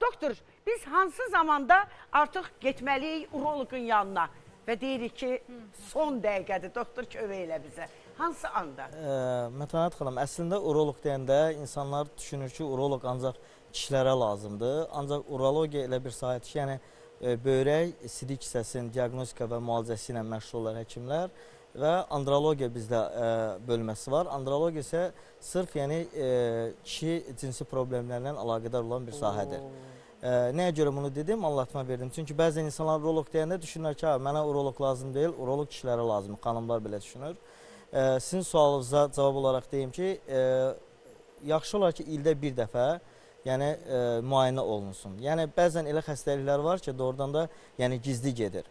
Doktor, biz hansı zamanda artıq getməliyik uroloqun yanına və deyirik ki, son dəqiqədir, doktor kömək elə bizə. Hansı anda? Mətanət xanım, əslində uroloq deyəndə insanlar düşünür ki, uroloq ancaq kişilərə lazımdır. Ancaq urologiya elə bir sahədir ki, yəni böyrək, sidik hissəsinin diaqnostika və müalicəsi ilə məşğul olan həkimlər və andrologiya bizdə bölməsi var. Andrologiya isə sırf yəni kişi cinsi problemlərlə əlaqədar olan bir sahədir. Nəyə görə bunu dedim, anlatma verdim. Çünki bəzən insanlar uroloq deyəndə düşünürlər ki, mənə uroloq lazım deyil, uroloq kişilərə lazımdır. Xanımlar belə düşünür. Sizin sualınıza cavab olaraq deyim ki, yaxşı olar ki, ildə bir dəfə yəni müayinə olunsun. Yəni bəzən elə xəstəliklər var ki, doğrudan da yəni gizli gedir.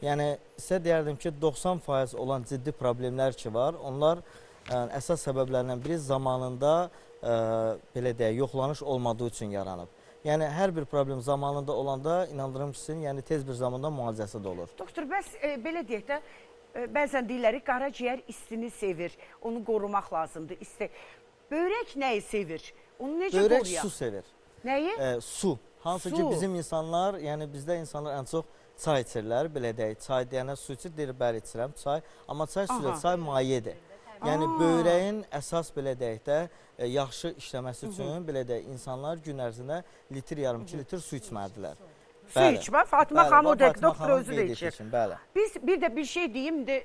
Yəni sizə deyərdim ki, 90% olan ciddi problemlər ki var, onlar əsas səbəblərindən biri zamanında belə deyək, yoxlanış olmadığı üçün yaranıb. Yəni hər bir problem zamanında olanda inandırım ki, sizin yəni tez bir zamanda müalicəsi də olur. Doktor, bəs belə deyək də, bəzən deyirlər, qaraciyər istini sevir, onu qorumaq lazımdır. Böyrək nəyi sevir? Onu necə qoruyaq? Böyrək su sevir. Nəyi? Su. Hansı ki bizim insanlar, yəni bizdə insanlar ən çox çay içirlər, belə deyək, çay deyənə su içir, deyir, bəli içirəm çay, amma çay sudur, çay mayedir. Yəni böyrəyin əsas belə deyək də yaxşı işləməsi üçün belə deyək insanlar gün ərzində litr yarım 2 litr su içməlidirlər. Su içmə, Fatıma xanım o da doktor özü də içir. Biz bir də bir şey deyim də,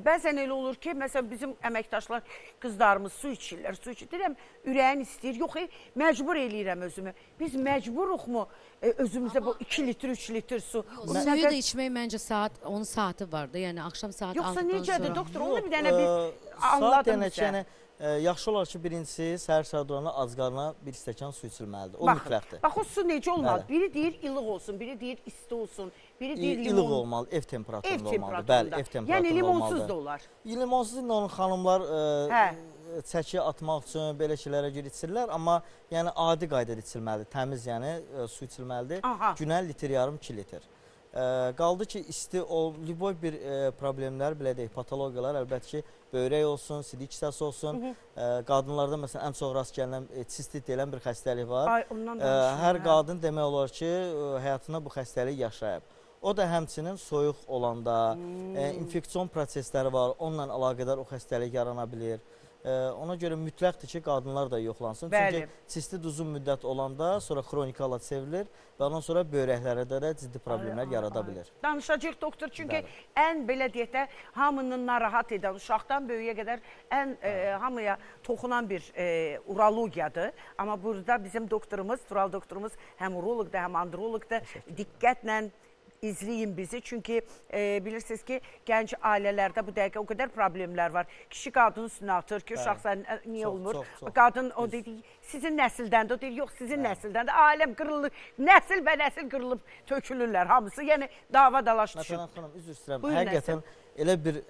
bəzən elə olur ki, məsələn bizim əməkdaşlar, qızlarımız su içirlər, su içir. Deyirəm, ürəyin istəyir, yox, məcbur eləyirəm özümü. Biz məcburuq mu özümüzə bu 2 litr, 3 litr su? Suyu da içmək məncə onun saati var da, yəni axşam saat 6-dan sonra. Yoxsa necədir doktor, onu bir dənə bir anladım bizə. Yaxşı olar ki, birincisi, səhər durana ac qarnına bir stəkan su içilməlidir. O mütləqdir. Bax, o su necə olmalı? Biri deyir ilıq olsun, biri deyir isti olsun, biri deyir limon. İlıq olmalı, ev temperaturunda olmalıdır. Bəli, ev temperaturunda olmalıdır. Yəni limonsuz da olar. Limonsuz da onun xanımlar çəki atmaq üçün belə şeylərə görə içirlər, amma yəni adi qaydada içilməlidir. Təmiz yəni su içilməlidir. Günə litr yarım 2 litr. Qaldı ki, isti liboy bir problemlər, belə deyək, patologiyalar, əlbəttə ki, böyrək olsun, sidik hissəsi olsun. Qadınlarda məsələn ən çox rast gələn sistit deyilən bir xəstəlik var. Hər qadın demək olar ki, həyatında bu xəstəliyi yaşayıb. O da həmçinin soyuq olanda, infeksion prosesləri var, onunla əlaqədar o xəstəlik yarana bilir. Ona görə mütləqdir ki, qadınlar da yoxlansın. Çünki sistit uzun müddət olanda sonra xroniki hala çevrilir və ondan sonra böyrəklərdə də ciddi problemlər yarada bilir. Danışacaq doktor, çünki ən belə deyək də hamının narahat edən, uşaqdan böyüyə qədər ən hamıya toxunan bir urologiyadır. Amma burada bizim doktorumuz, Tural doktorumuz həm uroloqdur, həm androloqdur. Diqqətlə izləyin bizi, çünki bilirsiniz ki, gənc ailələrdə bu dəqiqə o qədər problemlər var. Kişi qadın üstünə atır ki, uşaq sən niyə olmur? Qadın o deyir, sizin nəsildəndir, o deyir, yox, sizin nəsildəndir. Ailəm qırılır, nəsil və nəsil qırılıb tökülürlər hamısı. Yəni, dava dalaş düşün. Məsələn, xanım, üzr istəyirəm. Həqiqətən elə bir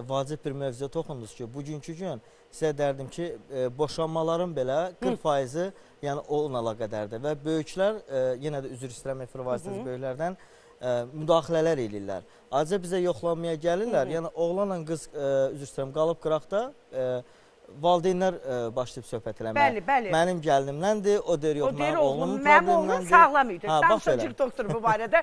vacib bir mövzuya toxundunuz ki, bugünkü gün sizə dərdim ki, boşanmaların belə 40%-i yəni onunla əlaqədardır və böyüklər, yenə də üzr istəyirəm efir vasitəsiz böyüklərdən, müdaxilələr eləyirlər. Ayrıca bizə yoxlanmaya gəlirlər. Yəni oğlanla qız üzr istəyirəm qalıb qıraqda valideynlər başlayıb söhbət eləməyə. Mənim gəlinimləndir, o deyir yox, mənim oğlumun problemləndir. Mənim oğlum sağlam idi. Danışacaq doktor bu barədə.